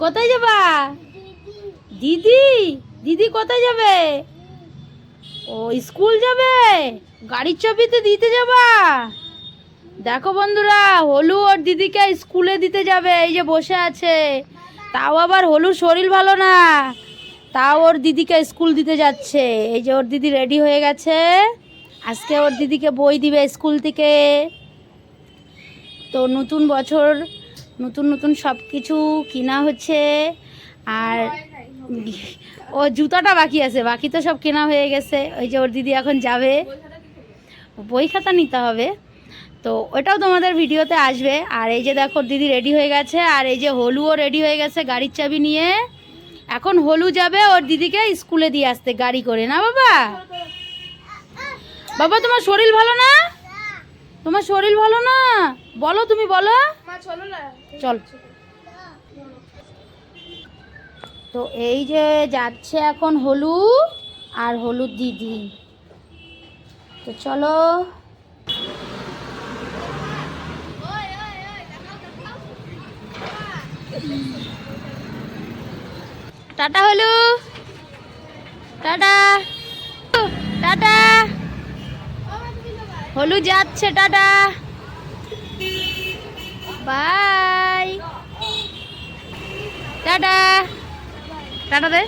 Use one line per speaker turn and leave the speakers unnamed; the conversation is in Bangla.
কোথায় যাবা? দিদি দিদি কোথায় যাবে? ও স্কুল যাবে, গাড়ির চাবিতে দিতে যাবা? দেখো বন্ধুরা, হলু ওর দিদিকে স্কুলে দিতে যাবে, এই যে বসে আছে। তাও আবার হলুর শরীর ভালো না, তাও ওর দিদিকে স্কুল দিতে যাচ্ছে। এই যে ওর দিদি রেডি হয়ে গেছে, আজকে ওর দিদিকে বই দিবে স্কুল থেকে। তো নতুন বছর, নতুন নতুন সব কিছু কিনা হচ্ছে। আর ও জুতাটা বাকি আছে, বাকি তো সব কেনা হয়ে গেছে। ওই যে ওর দিদি এখন যাবে, বই খাতা নিতে হবে, তো ওটাও তোমাদের ভিডিওতে আসবে। আর এই যে দেখো দিদি রেডি হয়ে গেছে, আর এই যে হলুও রেডি হয়ে গেছে গাড়ির চাবি নিয়ে। এখন হলু যাবে ওর দিদিকে স্কুলে দিয়ে আসতে গাড়ি করে, না বাবা? বাবা তোমার শরীর ভালো না? তোমার শরীর ভালো না? বলো, তুমি বলো। চল। তো এই যে যাচ্ছে এখন হলু আর হলুদ দিদি, তো চলো। টাটা হলু, টাটা টাটা। হলু যাচ্ছে, টাটা বাই, টাটা টাটা দে।